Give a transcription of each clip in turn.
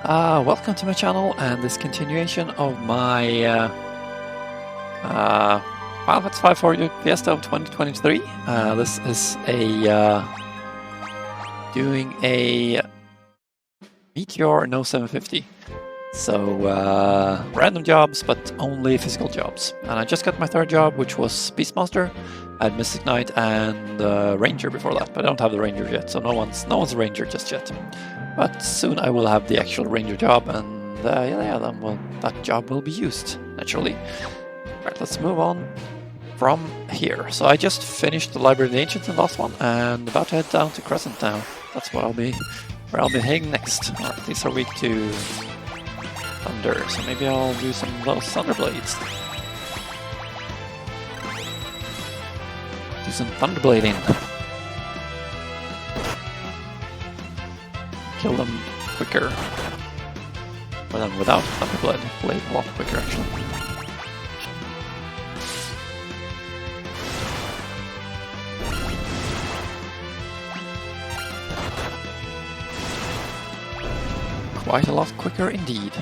Welcome to my channel and this continuation of my FF5 for you Fiesta of 2023. This is doing a Meteor No750. So random jobs, but only physical jobs. And I just got my third job, which was Beastmaster. I had Mystic Knight and Ranger before that, but I don't have the Ranger yet, so no one's a Ranger just yet. But soon I will have the actual Ranger job, and then that job will be used, naturally. Alright, let's move on from here. So I just finished the Library of the Ancients in the last one, and about to head down to Crescent now. That's where I'll be heading next. Alright, these are weak to Thunder, so maybe I'll do some of those Thunder Blades. Do some Thunder Blading. Kill them quicker. Or then without Thunder Blade a lot quicker actually. Quite a lot quicker indeed.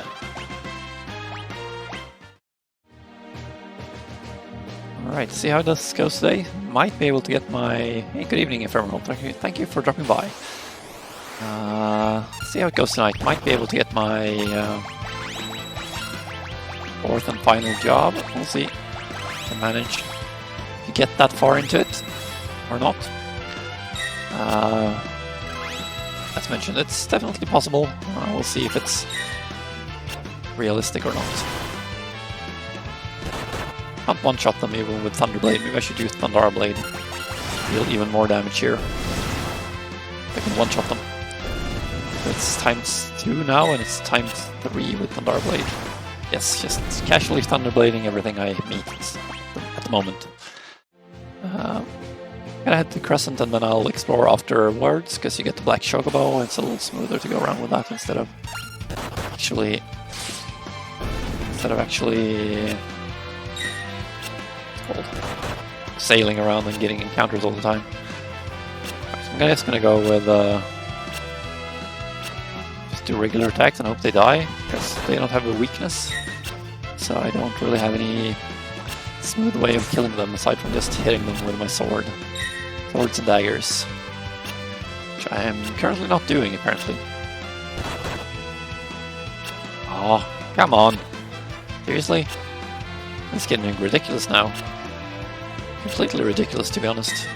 Alright, see how this goes today. Might be able to get my... Hey, good evening Ephemeral, thank you for dropping by. See how it goes tonight. Might be able to get my fourth and final job. We'll see if I can manage to get that far into it or not. As mentioned, it's definitely possible. We'll see if it's realistic or not. Can't one-shot them even with Thunderblade. Maybe I should use Thundara Blade. Deal even more damage here. I can one-shot them. It's ×2 now, and it's ×3 with Thundara Blade. Yes, just casually Thunderblading everything I meet at the moment. Gonna head to Crescent and then I'll explore afterwards, because you get the Black Chocobo, it's a little smoother to go around with that instead of actually... sailing around and getting encounters all the time. Right, so I'm just gonna go with just do regular attacks and hope they die, because they don't have a weakness. So I don't really have any smooth way of killing them aside from just hitting them with my sword. Swords and daggers. Which I am currently not doing, apparently. Oh, come on. Seriously? It's getting ridiculous now. Completely ridiculous, to be honest.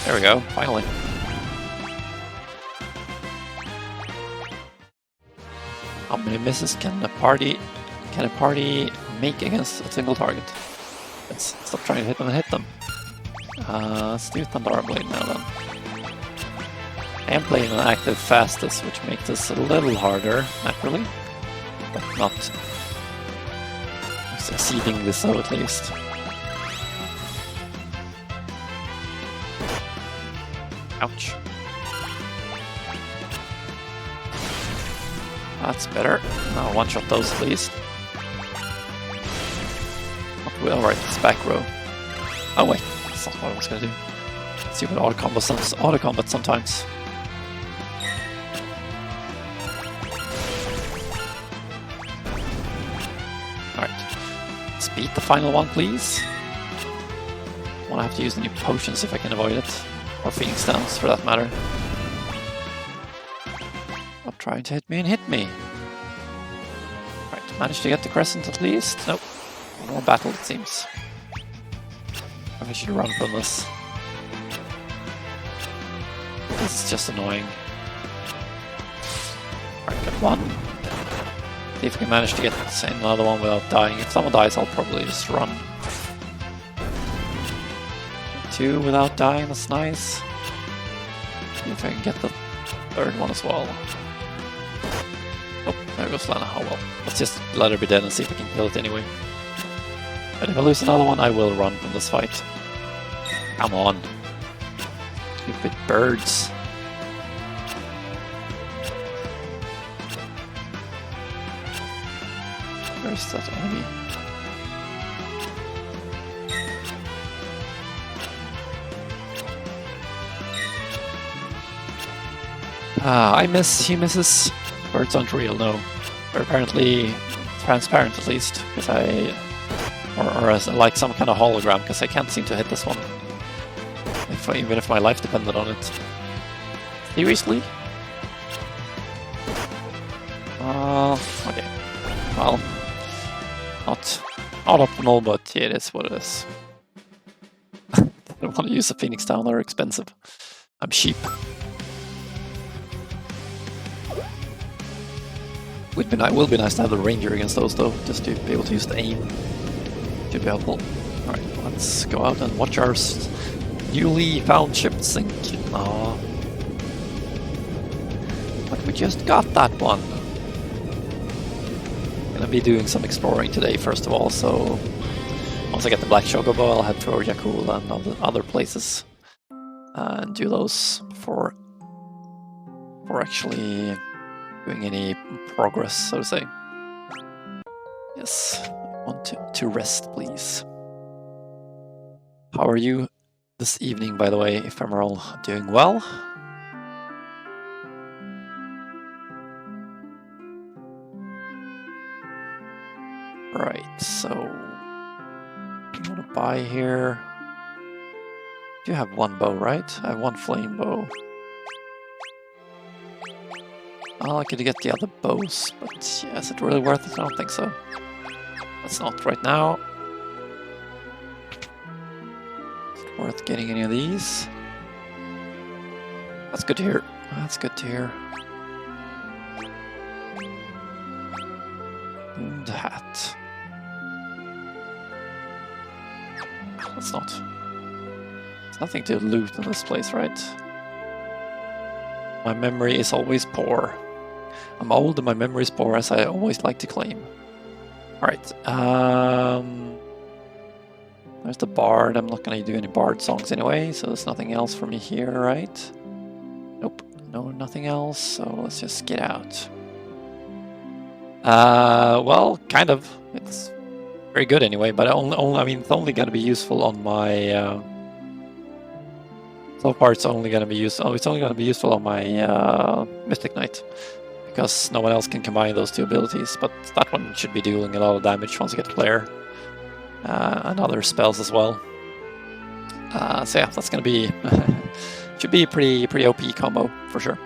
There we go, finally. How many misses can a party make against a single target? Let's stop trying to hit them and hit them. Let's do Thundara Blade now then. I am playing an active fastest, which makes this a little harder, naturally, but not exceedingly so at least. Ouch. That's better. Now one-shot those at least. Alright, it's back row. Oh wait, that's not what I was gonna do. Let's see what auto combat sometimes. Alright. Let's beat the final one, please. I wanna have to use the new potions if I can avoid it. Or Phoenix Downs, for that matter. Stop trying to hit me and hit me. Right, managed to get the Crescent at least. Nope. More battle, it seems. I should run from this. This is just annoying. Alright, got one. See if we can manage to get another one without dying. If someone dies, I'll probably just run. 2 without dying, that's nice. See if I can get the third one as well. Oh, there goes Lana. Oh well. Let's just let her be dead and see if we can kill it anyway. But if I lose another one, I will run from this fight. Come on. Stupid birds. Where's that enemy? I miss, he misses. Birds aren't real, no. They're apparently transparent at least, because or as like some kind of hologram, because I can't seem to hit this one. Even if my life depended on it. Seriously? Okay. Well, not optimal, but yeah, it is what it is. I don't want to use a Phoenix Down, they're expensive. I'm cheap. Will be nice to have the Ranger against those though, just to be able to use the aim. Should be helpful. Alright, let's go out and watch our newly found ship sink. Aww. But we just got that one. Gonna be doing some exploring today first of all, so once I get the Black Chocobo I'll head for Jachol and other places and do those before actually doing any progress, so to say. Yes, I want to rest, please. How are you this evening, by the way, Ephemeral? Doing well? Right, so I want to buy here. You have one bow, right? I have one flame bow. I'll like you to get the other bows, but yeah, is it really worth it? I don't think so. That's not right now. Is it worth getting any of these? That's good to hear. That's good to hear. And hat. That's not. There's nothing to loot in this place, right? My memory is always poor. I'm old and my memory is poor, as I always like to claim. Alright, there's the bard. I'm not gonna do any bard songs anyway, so there's nothing else for me here, right? Nope, no, nothing else, so let's just get out. Well, kind of. It's very good anyway, but I mean, it's only gonna be useful on my, so far it's only gonna be useful on my Mystic Knight, because no one else can combine those two abilities, but that one should be dealing a lot of damage once you get to player, and other spells as well. So yeah, that's gonna be should be a pretty OP combo for sure.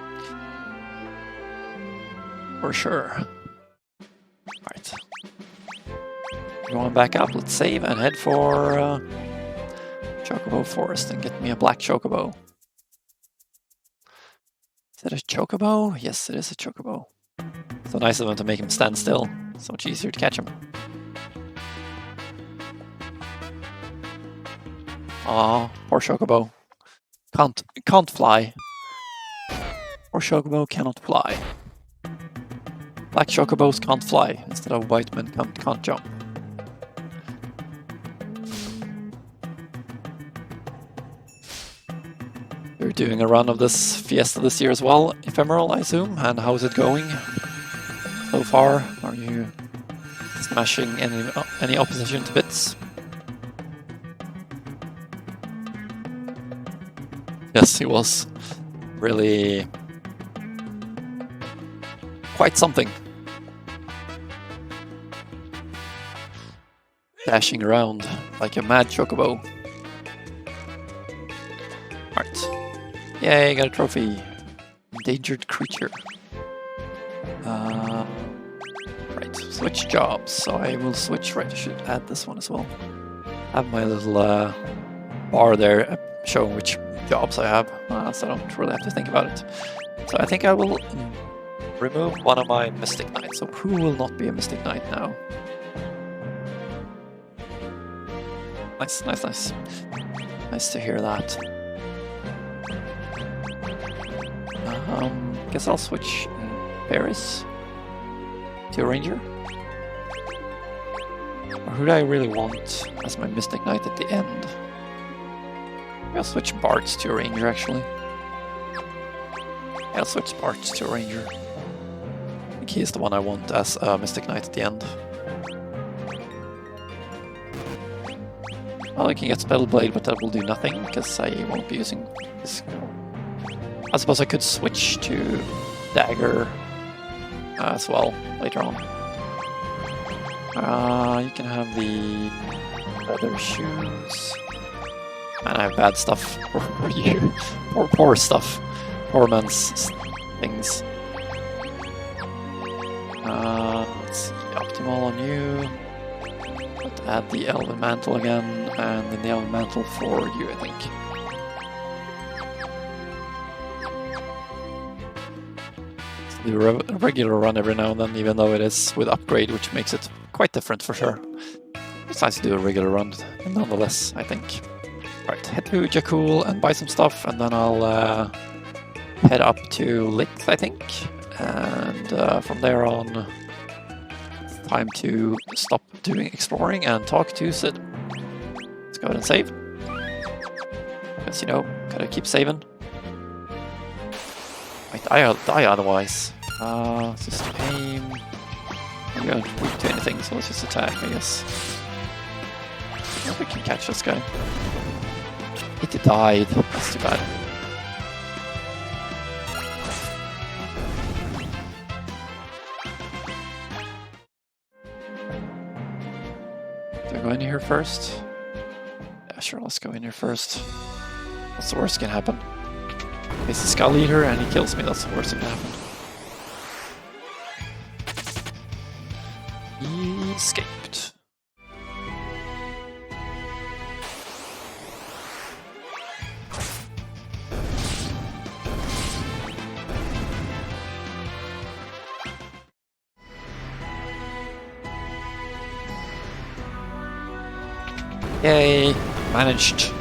For sure. Alright. Going back up, let's save and head for Chocobo Forest and get me a black Chocobo. Is it a Chocobo? Yes, it is a Chocobo. So nice of them to make him stand still. So much easier to catch him. Aw, poor Chocobo. Can't fly. Poor Chocobo cannot fly. Black Chocobos can't fly, instead of white men can't jump. You're doing a run of this Fiesta this year as well, Ephemeral, I assume? And how's it going so far? Are you smashing any opposition to bits? Yes, he was really quite something. Dashing around like a mad Chocobo. Alright. Yay, got a trophy. Endangered creature. Right, switch jobs. So I will switch, right, I should add this one as well. I have my little bar there showing which jobs I have, so I don't really have to think about it. So I think I will remove one of my Mystic Knights. So who will not be a Mystic Knight now? Nice, nice, nice. Nice to hear that. Guess I'll switch Paris to a Ranger. Or who do I really want as my Mystic Knight at the end? I'll switch Bards to a Ranger, actually. I'll switch Bards to a Ranger. I think he is the one I want as a Mystic Knight at the end. Well, I can get Spellblade, but that will do nothing, because I won't be using this. I suppose I could switch to Dagger as well later on. You can have the leather shoes. Man, I have bad stuff for you. Poor stuff. Poor man's things. Let's see, optimal on you. Let's add the Elven Mantle again, and then the Elven Mantle for you, I think. So do a regular run every now and then, even though it is with upgrade, which makes it quite different for sure. It's nice to do a regular run, nonetheless, I think. Right, head to Jachol and buy some stuff, and then I'll head up to Lix, I think. And from there on, it's time to stop doing exploring and talk to Sid. Let's go ahead and save. Because, you know, gotta keep saving. Might die otherwise. Let's just aim. We aren't weak to anything, so let's just attack, I guess. I think we can catch this guy. It died. That's too bad. Do I go in here first? Yeah, sure, let's go in here first. What's the worst that can happen? He's a Skull Eater and he kills me, that's the worst that can happen. He escaped. Yay! Managed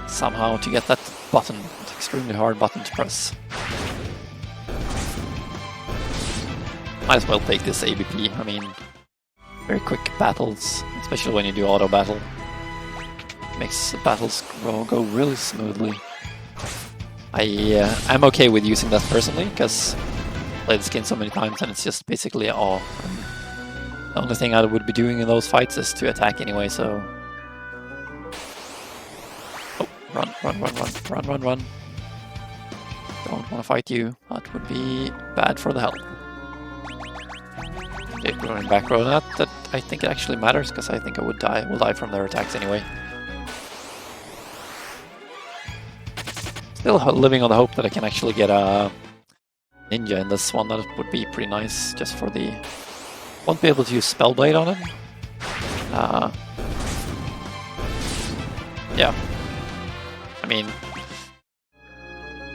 somehow to get that button. It's an extremely hard button to press. Might as well take this ABP. I mean, very quick battles, especially when you do auto battle. Makes the battles go really smoothly. I'm okay with using that personally, because I played the skin so many times and it's just basically all. The only thing I would be doing in those fights is to attack anyway, so... Oh, run. Don't want to fight you. That would be bad for the health. Okay, we're going back row. That I think it actually matters, because I think I will die from their attacks anyway. Still living on the hope that I can actually get a ninja in this one. That would be pretty nice, just for the... Won't be able to use Spellblade on him. Yeah. I mean...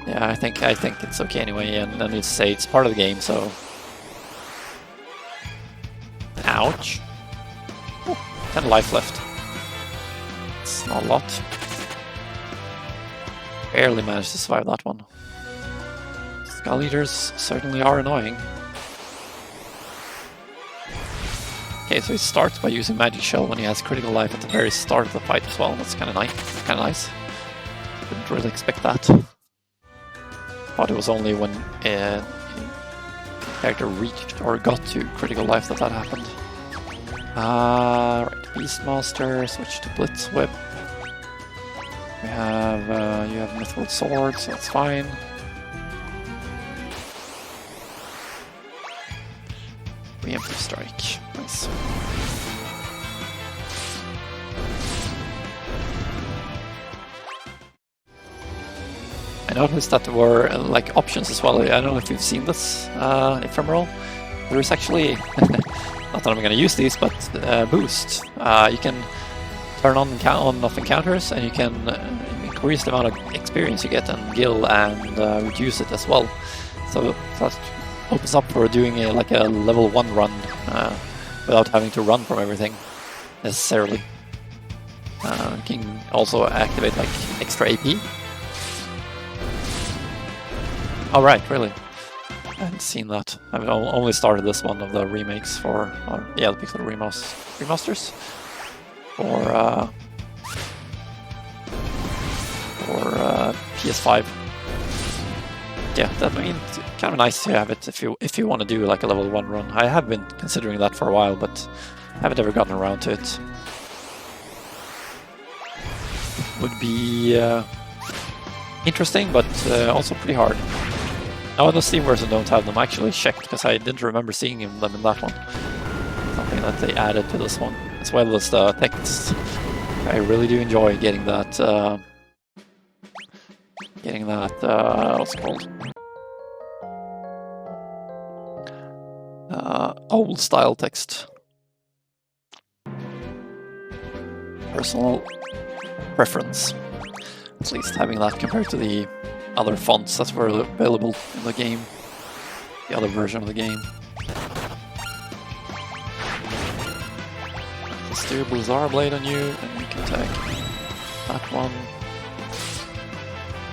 Yeah, I think it's okay anyway, and I need to say it's part of the game, so... Ouch. Ooh, 10 life left. It's not a lot. Barely managed to survive that one. Skull Eaters certainly are annoying. Okay, so he starts by using Magic Shell when he has critical life at the very start of the fight as well. That's kind of nice. Didn't really expect that. Thought it was only when the character reached or got to critical life that happened. Right, Beastmaster, switch to Blitz Whip. We have, you have Mithril Sword, so that's fine. Preemptive Strike, nice. I noticed that there were like options as well. I don't know if you've seen this ephemeral. There is actually, not that I'm going to use these, but boost. You can turn on and off encounters, and you can increase the amount of experience you get and gil and reduce it as well. So that opens up for doing like a level 1 run without having to run from everything necessarily. You can also activate like extra AP. Oh right, really? I hadn't seen that. I've only started this one of the remakes for, yeah, the Pixel remasters for PS5. Yeah, that means kind of nice to have it if you want to do like a level 1 run. I have been considering that for a while, but haven't ever gotten around to it. Would be interesting, but also pretty hard. Oh, the Steam version don't have them. I actually checked because I didn't remember seeing them in that one. Something that they added to this one, as well as the text. I really do enjoy getting that. What's it called? Old style text. Personal preference. At least having that compared to the other fonts that were available in the game. The other version of the game. Let's do Blizzard Blade on you, and you can attack that one.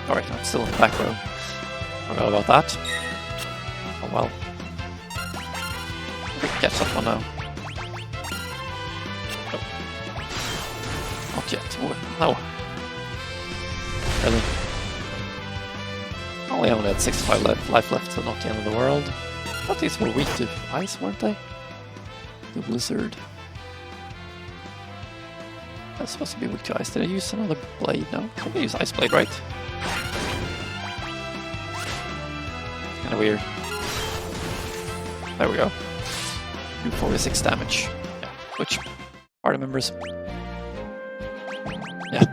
Alright, I'm still in the back row. Forgot about that. Oh well. We can catch that one now. Oh. Not yet. No. Really? I only had 65 life left, so not the end of the world. I thought these were weak to ice, weren't they? The blizzard. That's supposed to be weak to ice. Did I use another blade? No. I think I used ice blade, right? Kinda weird. There we go. 246 damage. Yeah. Which party members? Yeah.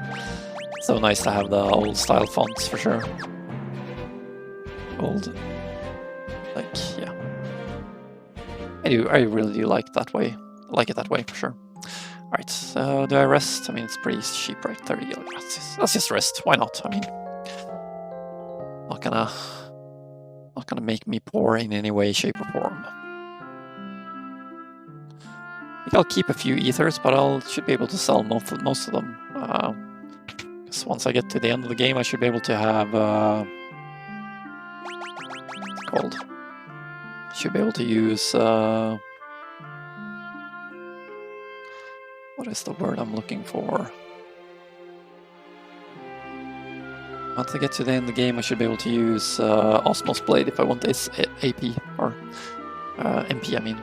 So nice to have the old style fonts for sure. Old. Like, yeah. I really do like that way. I like it that way for sure. Alright, so do I rest? I mean, it's pretty cheap, right? 30. Let's just rest. Why not? I mean, not gonna make me poor in any way, shape, or form. I think I'll keep a few ethers, but I should be able to sell most of them. Because once I get to the end of the game, I should be able to have what's it called? Should be able to use what is the word I'm looking for? Once I get to the end of the game, I should be able to use Osmos Blade if I want this AP or MP, I mean.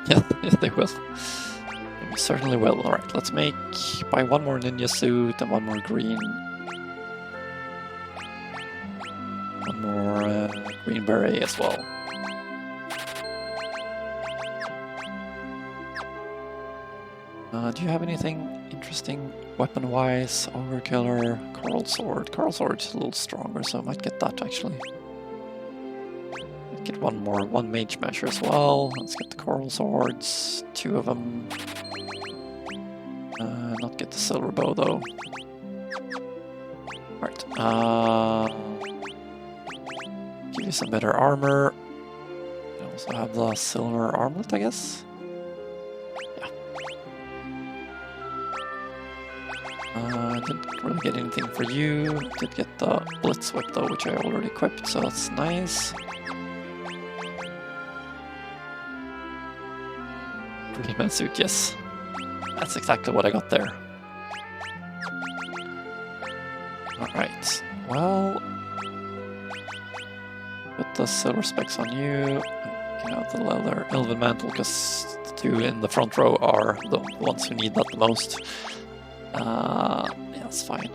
Yes, they will. They certainly will. Alright, let's buy one more ninja suit and one more green. One more green beret as well. Do you have anything interesting weapon-wise? Overkiller, Coral Sword. Coral Sword is a little stronger, so I might get that actually. Get one Mage Smasher as well. Let's get the Coral Swords, 2 of them. Not get the Silver Bow though. Alright, give you some better armor. I also have the Silver Armlet, I guess. Didn't really get anything for you. Did get the Blitz Whip though, which I already equipped, so that's nice. Green suit, yes. That's exactly what I got there. Alright, well... Put the silver specs on you. Get out the leather Elven Mantle, because the 2 in the front row are the ones who need that the most. Yeah, that's fine.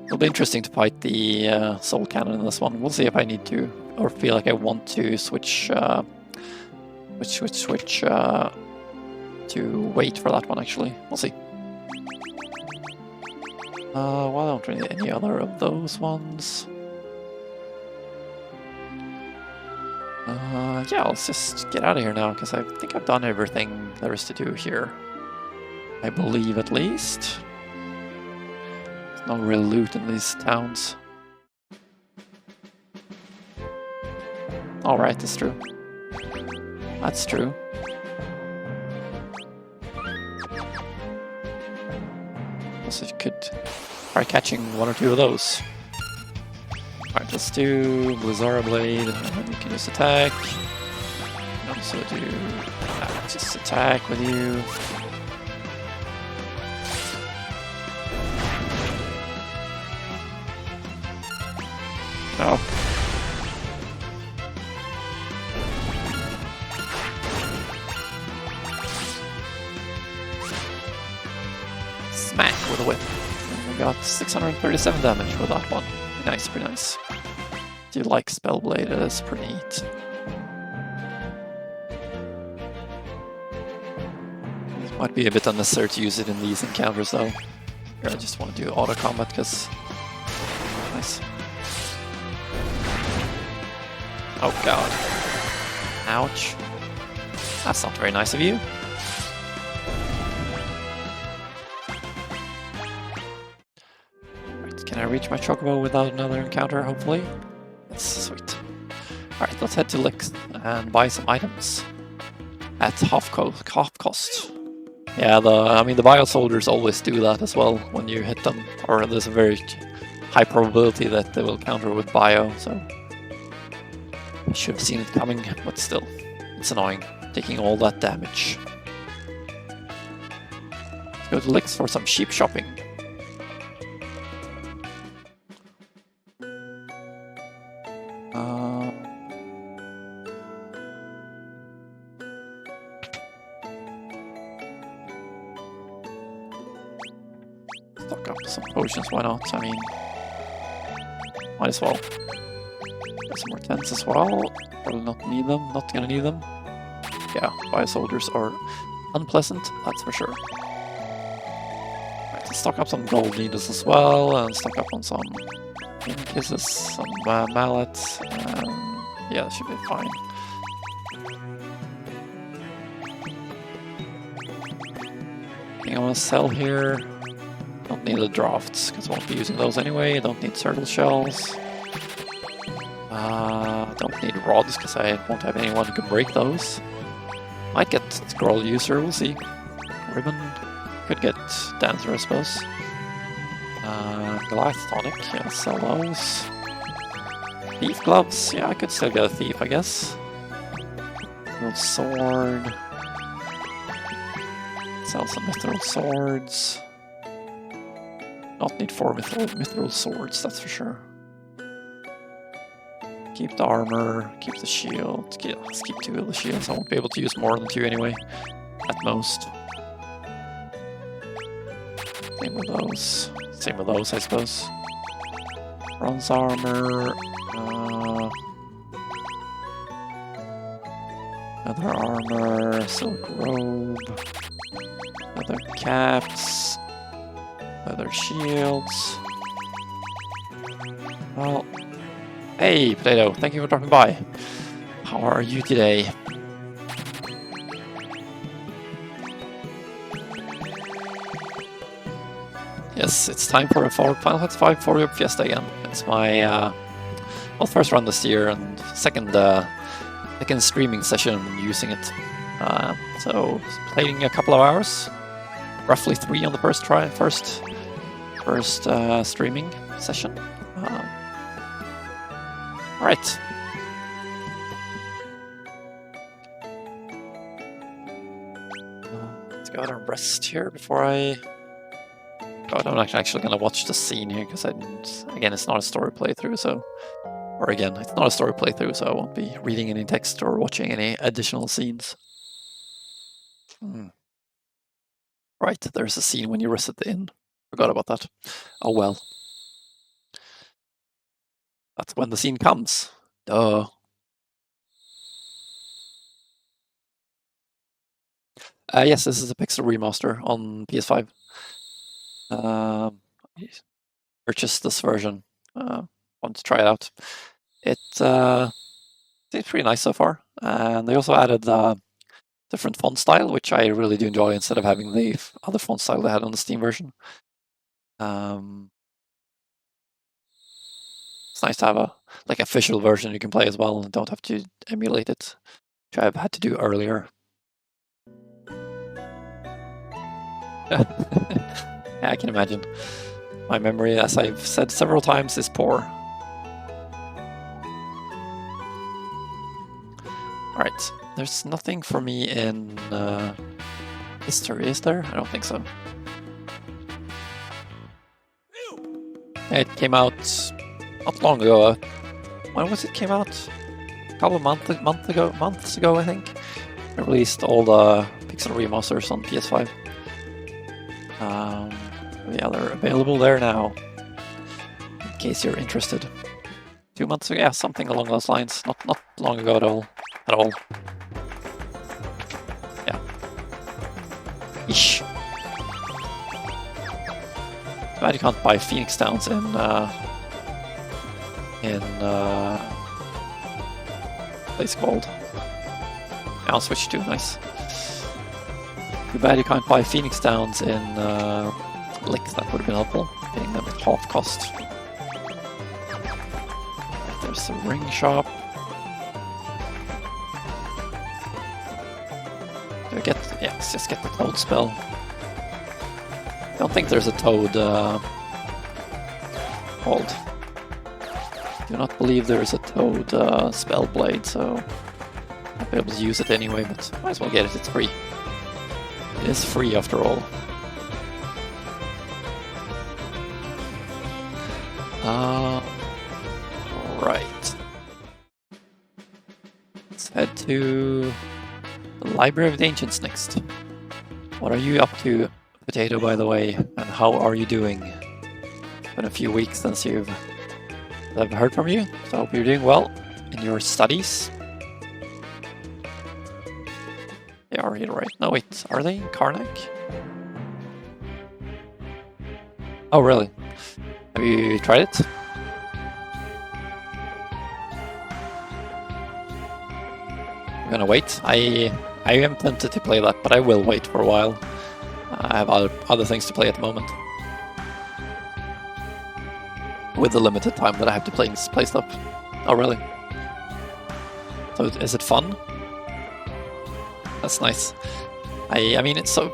It'll be interesting to fight the Soul Cannon in this one. We'll see if I need to, or feel like I want to switch to wait for that one actually. We'll see. Well, I don't really need any other of those ones. Yeah, let's just get out of here now, because I think I've done everything there is to do here. I believe, at least. There's no real loot in these towns. Alright, that's true. That's true. Also, you could try catching 1 or 2 of those. Alright, let's do Blizzard Blade, and then you can just attack. And also do just attack with you. No. Bang! With a whip. And we got 637 damage with that one. Pretty nice, pretty nice. Do you like Spellblade? It is pretty neat. It might be a bit unnecessary to use it in these encounters though. Here I just want to do auto combat because... Nice. Oh god. Ouch. That's not very nice of you. Right, can I reach my Chocobo without another encounter, hopefully? That's sweet. Alright, let's head to Lix and buy some items. At half cost. Yeah, the bio soldiers always do that as well when you hit them, or there's a very high probability that they will counter with bio, so I should have seen it coming, but still, it's annoying, taking all that damage. Let's go to Lix for some sheep shopping. Stock up some potions, why not? I mean, might as well. There's some more tents as well. Probably not need them, not gonna need them. Yeah, bio soldiers are unpleasant, that's for sure. Right, let's stock up some gold needles as well, and stock up on some kisses, some mallets. Yeah, that should be fine. Anything I want to sell here? Don't need the drafts, because I won't be using those anyway. Don't need turtle shells. Don't need rods, because I won't have anyone who can break those. Might get scroll user, we'll see. Ribbon, could get dancer, I suppose. Goliath tonic, yeah, sell those. Thief gloves, yeah, I could still get a thief, I guess. Little sword. Sell some mithril swords. Not need 4 mithril swords, that's for sure. Keep the armor, keep the shield. Yeah, let's keep 2 of the shields. I won't be able to use more than 2 anyway, at most. Same with those. Same with those, I suppose. Bronze armor. Leather armor, silk robe. Leather caps. Leather shields. Well, hey Potato, thank you for dropping by. How are you today? Yes, it's time for a Final Fantasy 5 for Europe Fiesta again. It's my well, first run this year and second streaming session using it. So playing a couple of hours, roughly 3 on the first streaming session. Right. Let's go ahead and rest here before I... God, I'm not actually going to watch the scene here, because again, it's not a story playthrough, so... Or again, it's not a story playthrough, so I won't be reading any text or watching any additional scenes. Right, there's a scene when you rest at the inn. Forgot about that. Oh well. That's when the scene comes. Duh. Yes, this is a Pixel remaster on PS5. Purchased this version. Want to try it out. It seems pretty nice so far. And they also added different font style, which I really do enjoy instead of having the other font style they had on the Steam version. It's nice to have a official version you can play as well and don't have to emulate it, which I've had to do earlier. Yeah, I can imagine. My memory, as I've said several times, is poor. Alright, there's nothing for me in Istory, is there? I don't think so. It came out not long ago. When was it came out? A couple of months ago, I think. I released all the Pixel remasters on PS5. Yeah, they're available there now, in case you're interested. 2 months ago, yeah, something along those lines. Not long ago at all. Yeah. Ish. Bad you can't buy Phoenix Downs in place called. I'll switch to, nice. Too bad you can't buy Phoenix Downs in Licks, that would have been helpful. Getting them at half cost. There's a ring shop. Do I get, yeah, let's just get the Toad spell. I don't think there's a Toad hold. Do not believe there is a Toad spell blade, so I'll be able to use it anyway, but might as well get it, it's free. It is free after all. Alright. Let's head to the Library of the Ancients next. What are you up to, Potato, by the way, and how are you doing? It's been a few weeks since I've heard from you, so I hope you're doing well in your studies. They are here, right? No, wait, are they in Karnak? Oh, really? Have you tried it? I'm gonna wait. I am tempted to play that, but I will wait for a while. I have other things to play at the moment. With the limited time that I have to play stuff. Oh, really? So is it fun? That's nice. I mean, it's so...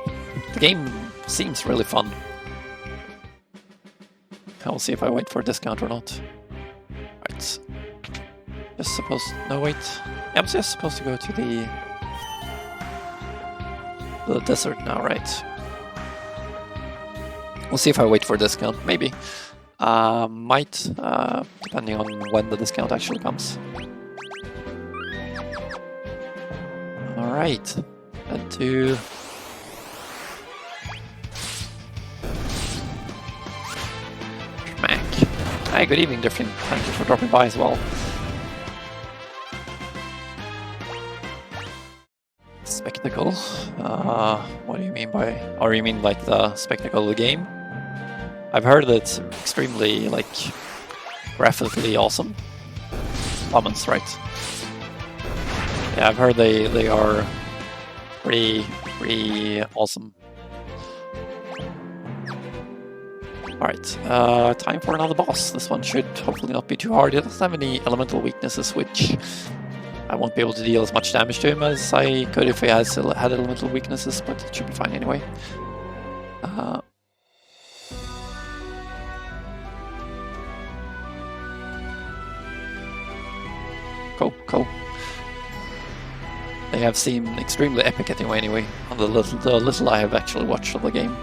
The game seems really fun. I'll see if I wait for a discount or not. Right. Just supposed... No, wait. Yeah, I'm just supposed to go to the desert now, right? We'll see if I wait for a discount. Maybe. Might, depending on when the discount actually comes. Alright. Head to... Hi, good evening, Diffin. Thank you for dropping by as well. Spectacle? What do you mean by... Or you mean like the spectacle of the game? I've heard that it's extremely, like, graphically awesome. Comments, right? Yeah, I've heard they are pretty awesome. Alright, time for another boss. This one should hopefully not be too hard. It doesn't have any elemental weaknesses, which I won't be able to deal as much damage to him as I could if he had elemental weaknesses, but it should be fine anyway. Cool. They have seemed extremely epic anyway, on the little I have actually watched of the game.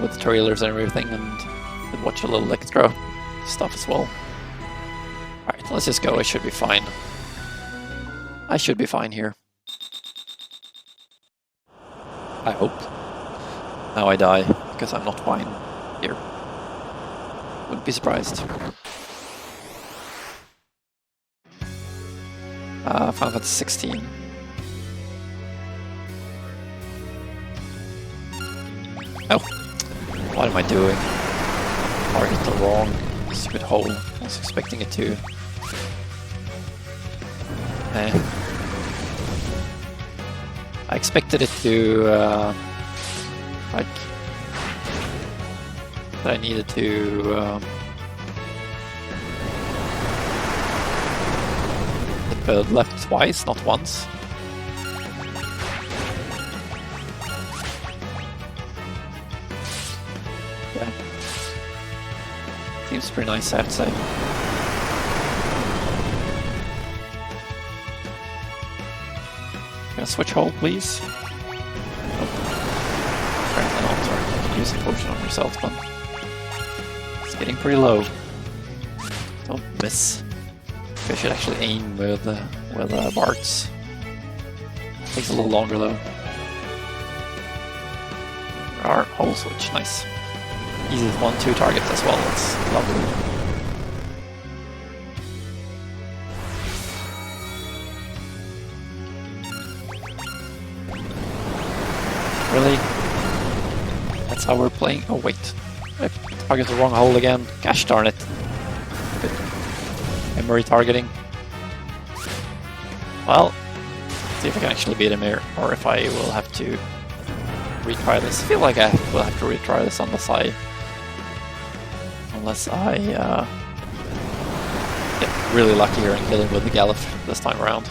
With the trailers and everything, and watch a little extra stuff as well. Alright, let's just go, I should be fine. I should be fine here. I hope. Now I die, because I'm not fine here. Wouldn't be surprised. Final Fantasy 16. Oh! What am I doing? Target the wrong stupid hole. I was expecting it to. I expected it to, like, that I needed to, hit left twice, not once. Yeah. Seems pretty nice, I have to say. Can I switch hold, please? Oh. Apparently not, sorry. You can use a potion on yourself, but it's getting pretty low. Don't miss. I should actually aim with Bart's. Takes a little longer though. Our whole switch, nice. Easy 1-2 target as well, that's lovely. Really? That's how we're playing? Oh wait, I targeted the wrong hole again. Gosh darn it. Good. Memory targeting. Well, see if I can actually beat him here, or if I will have to retry this. I feel like I will have to retry this unless I get really lucky here and kill him with the Gallop this time around.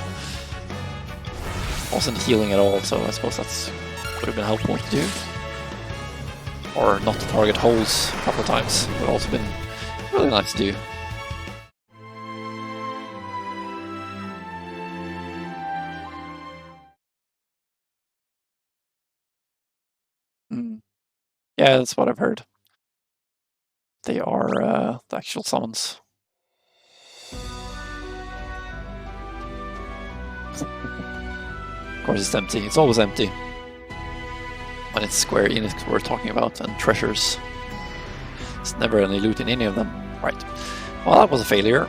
Wasn't healing at all, so I suppose that's would have been helpful to do. Or not to target holes a couple of times would also been really nice to do. Yeah, that's what I've heard. They are the actual summons. Of course it's empty, it's always empty. When it's Square Enix we're talking about, and treasures. There's never any loot in any of them. Right. Well, that was a failure.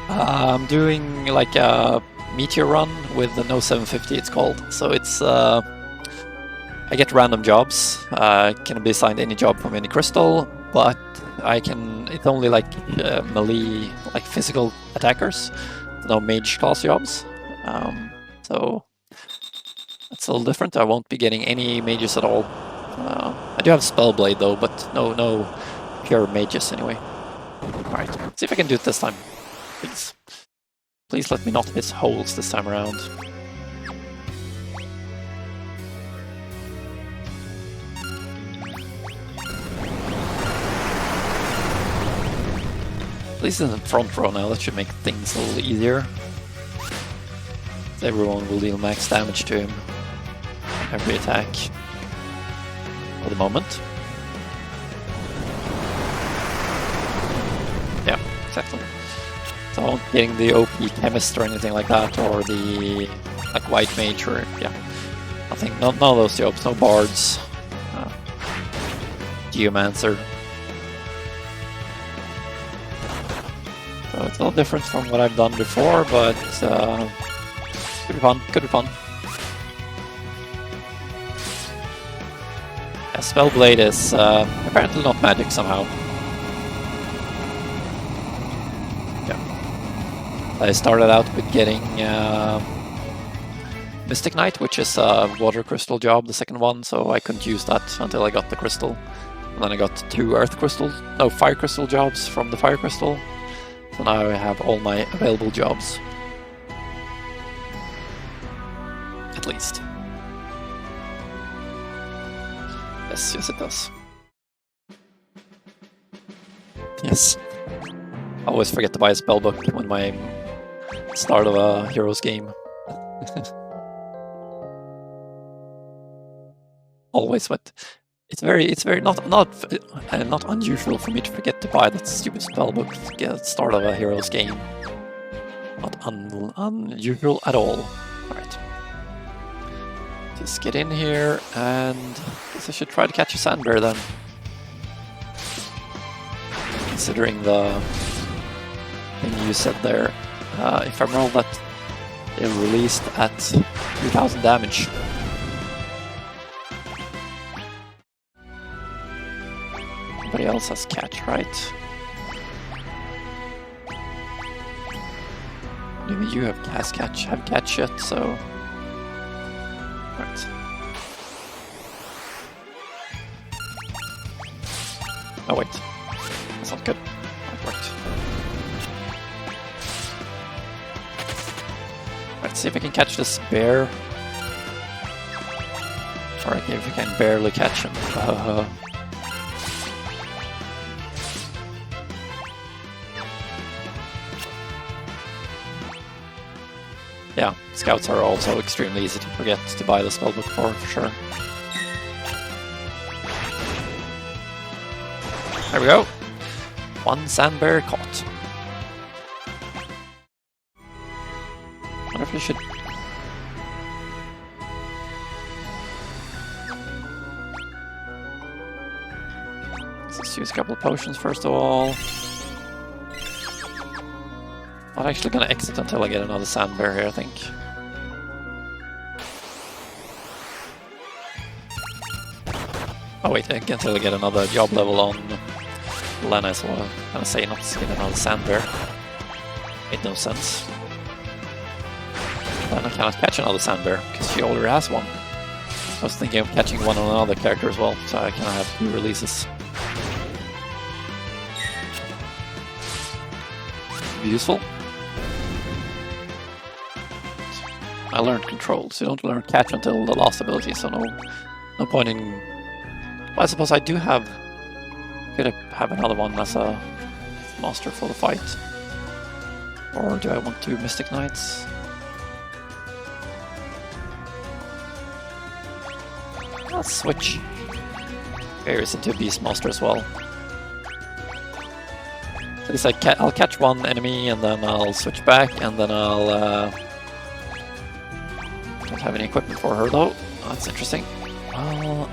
I'm doing like a Meteor Run with the No750 it's called. So it's I get random jobs. Can be assigned any job from any crystal, but it's only like melee, like physical attackers. No mage class jobs. So that's a little different. I won't be getting any mages at all. I do have Spellblade though, but no pure mages anyway. Alright, see if I can do it this time. Please. Please let me not miss holes this time around. At least in the front row now, that should make things a little easier. Everyone will deal max damage to him every attack for the moment. Yeah, exactly. So I won't be getting the OP Chemist or anything like that, or the like White Mage or yeah, nothing. None of those jobs. No Bards, Geomancer. So it's a little different from what I've done before, but could be fun. Could be fun. Yeah, Spellblade is apparently not magic somehow. Yeah. I started out with getting Mystic Knight, which is a water crystal job, the second one, so I couldn't use that until I got the crystal. And then I got 2 fire crystal jobs from the fire crystal. So now I have all my available jobs. At least. Yes, it does. Yes. I always forget to buy a spellbook when my start of a Heroes game. Always, but it's very not unusual for me to forget to buy that stupid spellbook at the start of a Heroes game. Not unusual at all. Alright. Just get in here, and I guess I should try to catch a sand bear then. Considering the thing you said there. If I roll that, they're released at 3000 damage. Everybody else has catch, right? Maybe you have catch yet, so... Right. Oh wait, that's not good. That worked. Let's see if I can catch this bear. Alright, if we can barely catch him. Yeah, scouts are also extremely easy to forget to buy the spellbook for sure. There we go. 1 sand bear caught. I wonder if we should... Let's use a couple of potions first of all. I'm actually gonna exit until I get another sand bear here, I think. Oh wait, until I get another job level on Lena is what I'm gonna say, not get another sand bear. Made no sense. Then I cannot catch another sand bear, because she already has one. I was thinking of catching one on another character as well, so I can have 2 releases. Useful. I learned controls. You don't learn catch until the last ability, so no point in... Well, I suppose I do have... Could I have another one as a master for the fight? Or do I want 2 Mystic Knights? Let's switch Ares into a Beastmaster as well. At least I'll catch one enemy and then I'll switch back and then I'll... Don't have any equipment for her though. That's interesting. Well,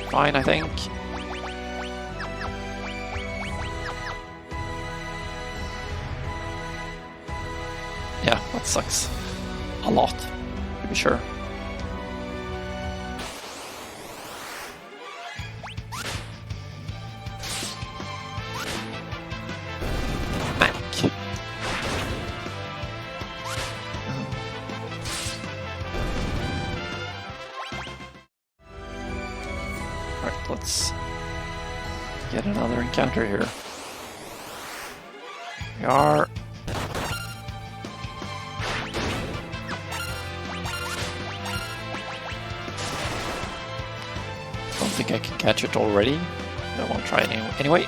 fine I think. Yeah, that sucks. A lot, to be sure. Alright, let's get another encounter here. We are... Don't think I can catch it already. I won't try it anyway.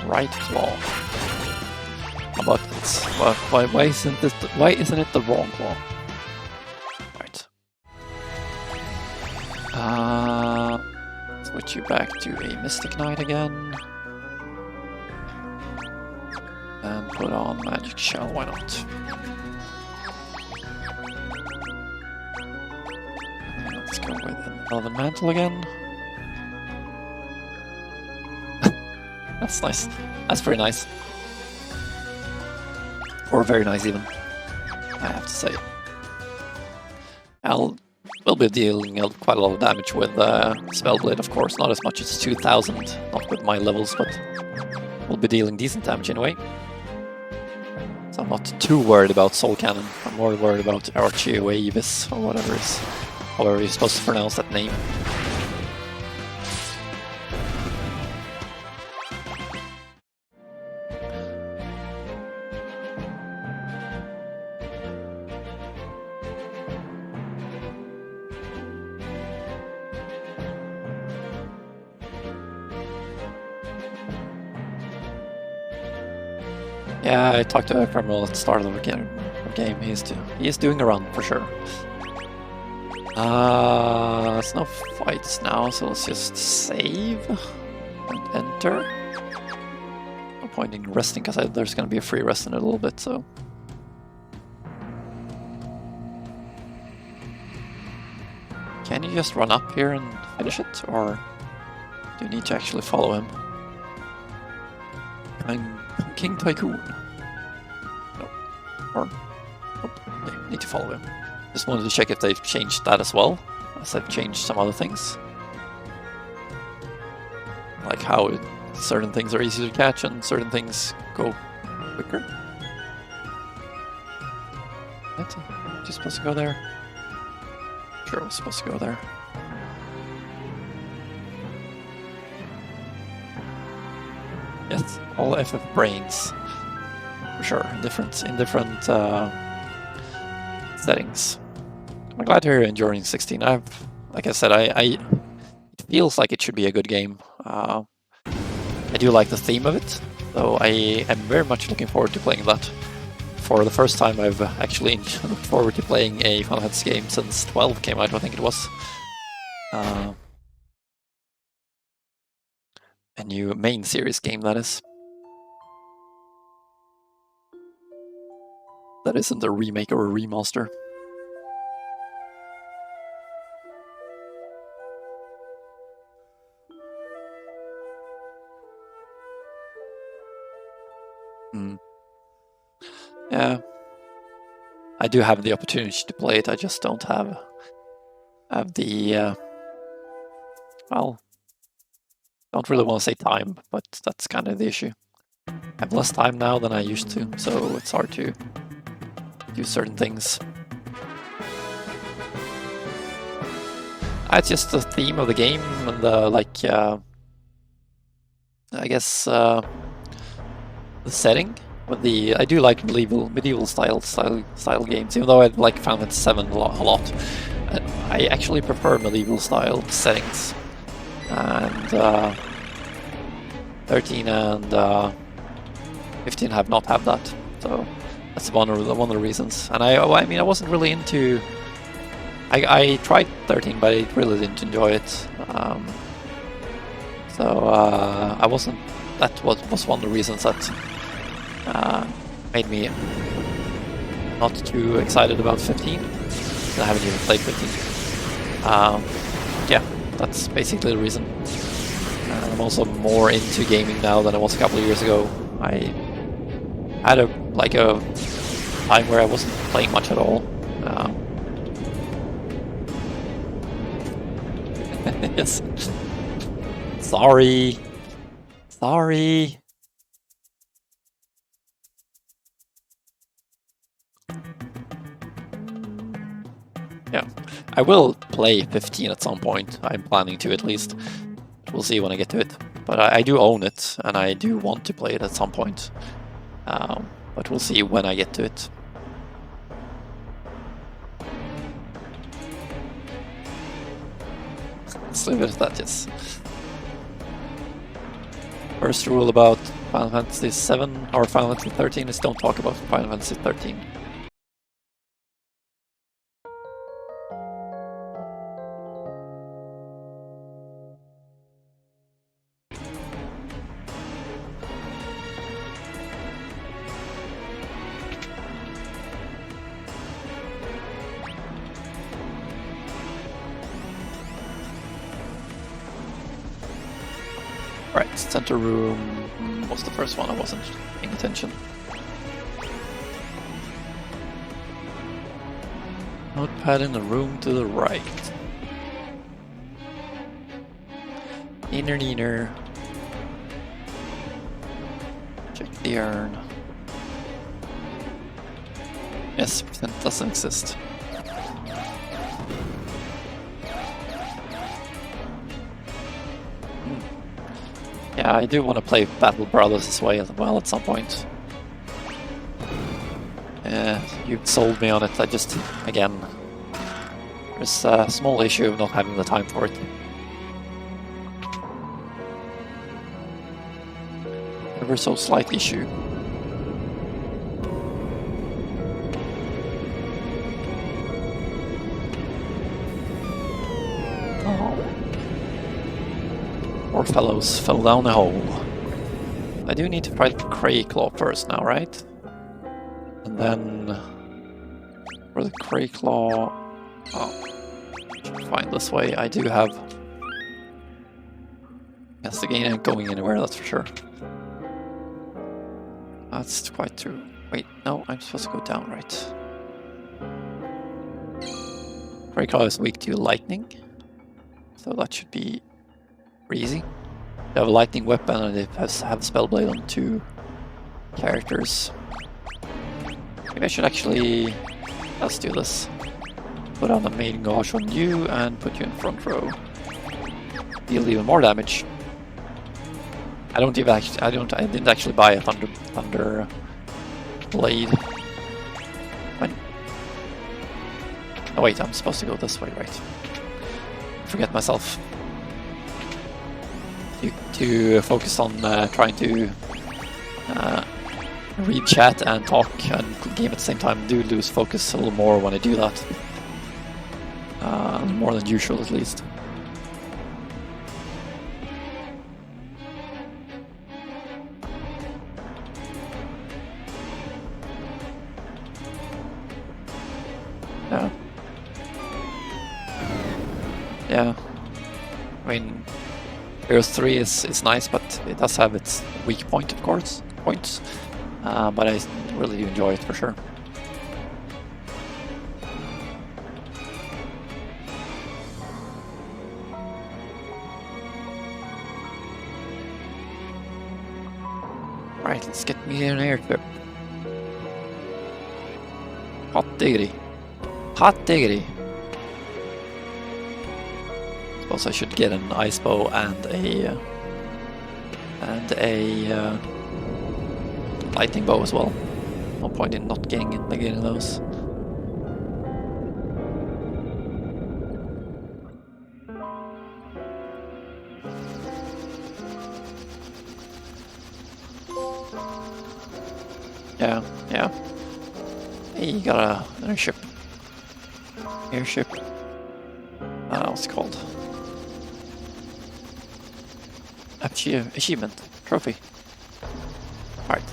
Right claw. How about this? Why isn't it the wrong claw? Right. Switch you back to a Mystic Knight again. And put on Magic Shell, why not? Let's go with an Elven Mantle again. That's nice. That's pretty nice. Or very nice even, I have to say. We'll be dealing quite a lot of damage with Spellblade, of course. Not as much as 2000, not with my levels, but we'll be dealing decent damage anyway. So I'm not too worried about Soul Cannon. I'm more worried about Archie-Wavis, or whatever is, however you're supposed to pronounce that name. Yeah, I talked to Primal at the start of the game. He's doing a run for sure. It's no fights now, so let's just save and enter. No point in resting because there's going to be a free rest in a little bit. So can you just run up here and finish it, or do you need to actually follow him? I'm King Tycoon. No. Or... Nope. I need to follow him. Just wanted to check if they've changed that as well, as they've changed some other things. Like how certain things are easy to catch and certain things go quicker. What? You're supposed to go there? Sure, I was supposed to go there. Yes, all FF brains, for sure, in different settings. I'm glad to hear you're enjoying 16. Like I said, it feels like it should be a good game. I do like the theme of it, though I am very much looking forward to playing that. For the first time, I've actually looked forward to playing a Final Fantasy game since 12 came out, I think it was. A new main series game, that is. That isn't a remake or a remaster. Yeah. I do have the opportunity to play it, I just don't have the... well, don't really want to say time, but that's kind of the issue. I have less time now than I used to, so it's hard to do certain things. It's just the theme of the game and the, like, I guess, the setting. But I do like medieval style games, even though I like Final Fantasy VII a lot. I actually prefer medieval style settings, and 13 and 15 have not had that, so that's one of the reasons. And I mean, I wasn't really into. I tried 13, but I really didn't enjoy it. I wasn't. That was one of the reasons that made me not too excited about 15. I haven't even played 15. Yeah, that's basically the reason. I'm also more into gaming now than I was a couple of years ago. I had a time where I wasn't playing much at all. Yes. Sorry. Yeah, I will play 15 at some point. I'm planning to, at least. We'll see when I get to it. But I do own it, and I do want to play it at some point. But we'll see when I get to it. Let's leave it at that, yes. First rule about Final Fantasy VII or Final Fantasy 13 is don't talk about Final Fantasy 13. Right, center room was the first one, I wasn't paying attention. Notepad in the room to the right. Neener. Check the urn. Yes, percent doesn't exist. Yeah, I do want to play Battle Brothers as well at some point. You sold me on it. I just, again, there's a small issue of not having the time for it. Ever so slight issue. Poor fellows fell down a hole. I do need to fight Crayclaw first now, right? And then for the Crayclaw, find this way. I do have. Yes, the game ain't going anywhere, that's for sure. That's quite true. Wait, no, I'm supposed to go down, right? Crayclaw is weak to lightning, so that should be pretty easy. They have a lightning weapon and they have Spellblade on 2 characters. Maybe I should actually... let's do this. Put on the main gauge on you and put you in front row. Deal even more damage. I didn't actually buy a thunder blade. When? Oh wait, I'm supposed to go this way, right? Forget myself. To focus on trying to read chat and talk and game at the same time. I do lose focus a little more when I do that. More than usual, at least. Yeah. Yeah. I mean, Heroes 3 is nice, but it does have its weak point, of course. Points. but I really do enjoy it for sure. Right, let's get me an airship. Hot diggity. Hot diggity. Suppose I should get an ice bow and a lightning bow as well. No point in not getting those. Yeah. Hey, you got an airship. Airship. What's it called? Achievement. Trophy. Alright,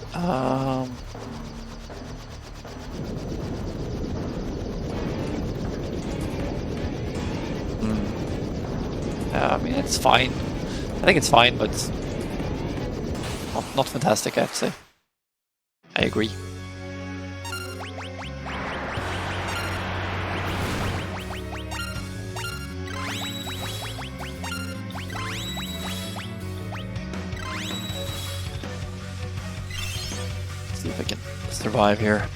I mean, it's fine. I think it's fine, but it's not fantastic, I have to say. I agree. See if I can survive here.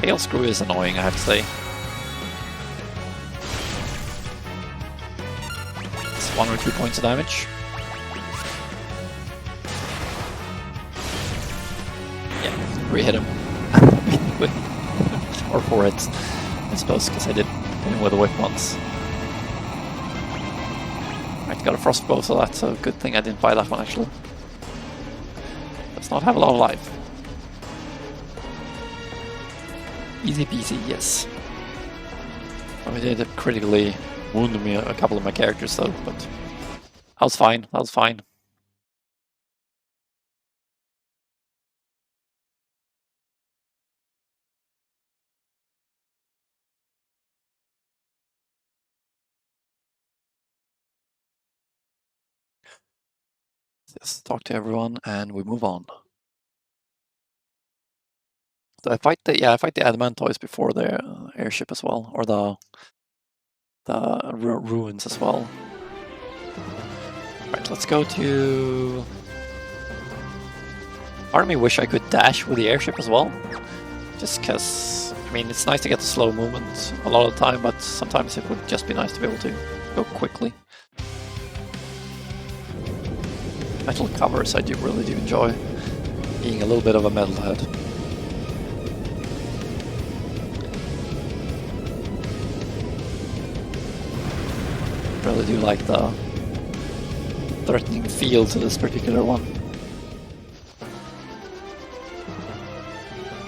Tail screw is annoying, I have to say. It's 1 or 2 points of damage. Yeah, 3 hit him. Or 4 hits, I suppose, because I did hit him with a whip once. Right, got a frostbow, so that's a good thing I didn't buy that one actually. Does not have a lot of life. Easy peasy, yes. I mean, it critically wounded me a couple of my characters though, but that was fine, that was fine. Just talk to everyone and we move on. So I fight the Adamantoids before the airship as well, or the ruins as well. Right, let's go to... Part of me wish I could dash with the airship as well, just because, I mean, it's nice to get the slow movement a lot of the time, but sometimes it would just be nice to be able to go quickly. Metal covers I really do enjoy, being a little bit of a metalhead. Really do like the threatening feel to this particular one.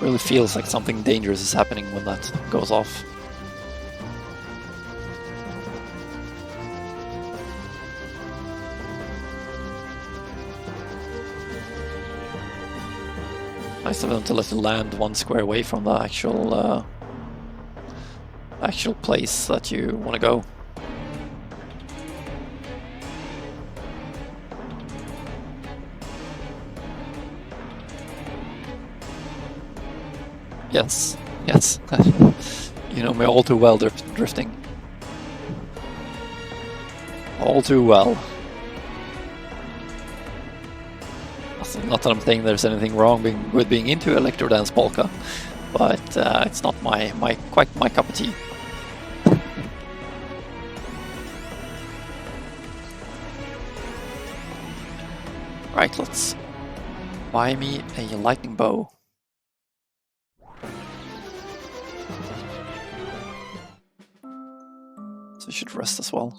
Really feels like something dangerous is happening when that goes off. Nice of them to let it land 1 square away from the actual place that you want to go. Yes. You know me all too well, drifting. All too well. Not that I'm saying there's anything wrong with being into electro dance polka, but it's not quite my cup of tea. Right, let's buy me a lightning bow. So I should rest as well.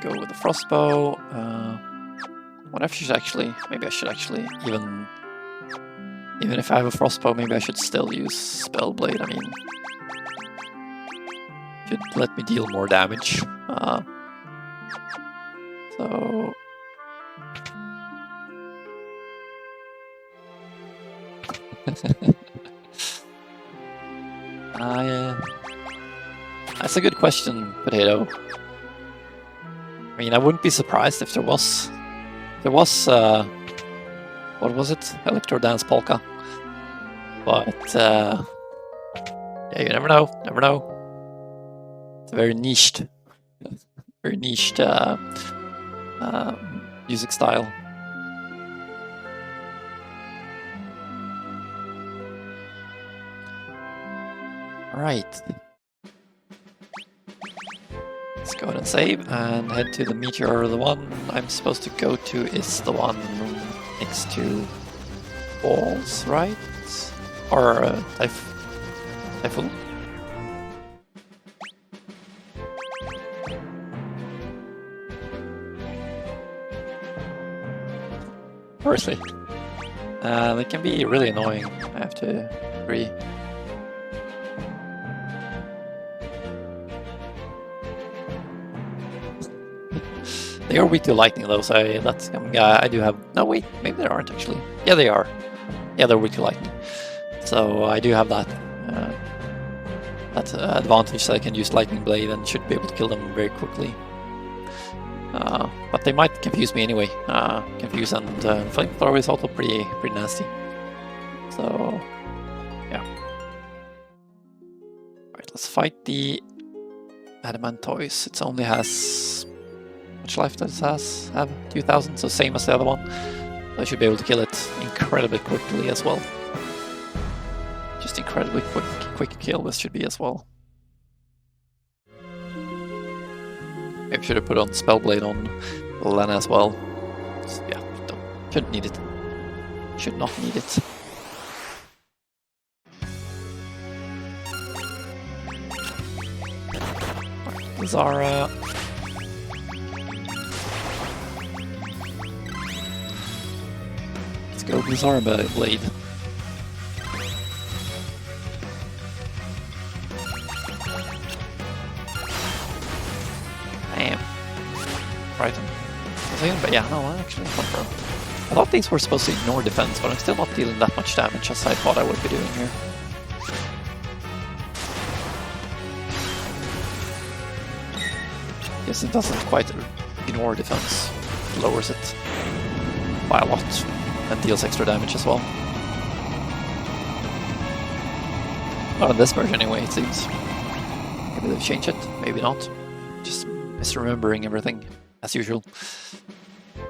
Go with the frostbow. What if I should actually? Maybe I should actually even if I have a frostbow, maybe I should still use Spellblade. I mean, should let me deal more damage. So. That's a good question, Potato. mean, I wouldn't be surprised if there was, what was it? Electro Dance Polka. But, yeah, you never know, never know. It's a very niched music style. Alright. Let's go ahead and save and head to the Meteor. The one I'm supposed to go to is the one next to walls, right? Or Typhoon? Seriously. They can be really annoying, I have to agree. They are weak to lightning though, so I do have... No, wait, maybe they aren't actually. Yeah, they are. Yeah, they're weak to lightning. So I do have that advantage that I can use Lightning Blade and should be able to kill them very quickly. But they might confuse me anyway. Confuse and Flamethrower is also pretty nasty. So, yeah. Alright, let's fight the Adamantoise. It only has... Much life does it have? 2000, so same as the other one. So I should be able to kill it incredibly quickly as well. Just incredibly quick kill this should be as well. Maybe should have put on Spellblade on Lena as well. Yeah, shouldn't need it. Should not need it. Zara. Let's go Blizzard Blade. Damn. Right. But yeah, no, actually, I thought these were supposed to ignore defense, but I'm still not dealing that much damage as I thought I would be doing here. Guess it doesn't quite ignore defense. It lowers it by a lot and deals extra damage as well. Not in this version anyway, it seems. Maybe they've changed it, maybe not. Just misremembering everything as usual.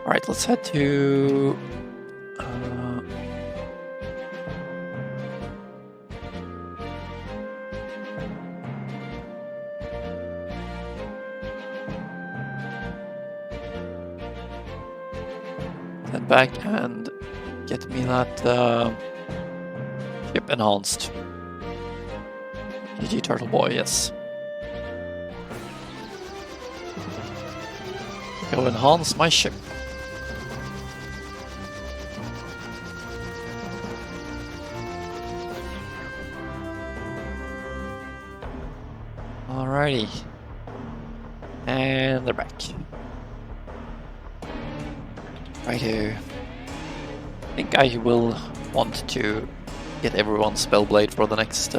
Alright, let's head to... head back and get me that ship enhanced. GG Turtle Boy, yes. Go enhance my ship. Alrighty. And they're back. Right here. I think I will want to get everyone Spellblade for the next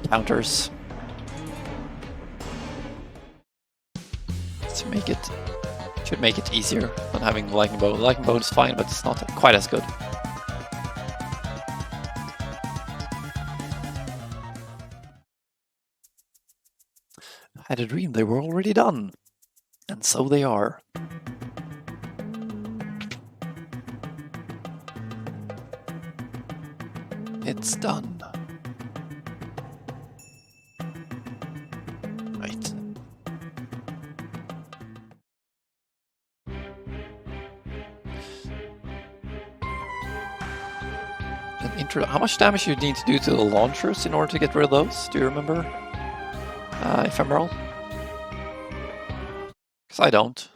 counters. To make it, should make it easier than having the Lightning Bow. The Lightning Bow is fine, but it's not quite as good. I had a dream they were already done, and so they are. It's done. Right. How much damage you need to do to the launchers in order to get rid of those? Do you remember? Ephemeral? Because I don't.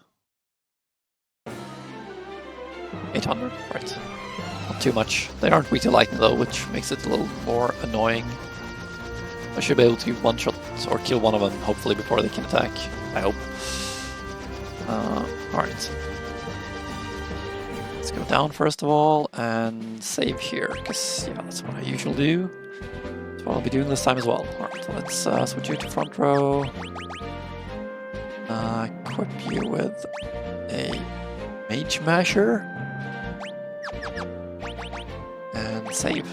800, right. Not too much. They aren't weak to lightning though, which makes it a little more annoying. I should be able to one-shot or kill one of them, hopefully, before they can attack. I hope. Alright. Let's go down first of all and save here, because yeah, that's what I usually do. That's what I'll be doing this time as well. Alright, let's switch you to front row. equip you with a Mage Masher and save.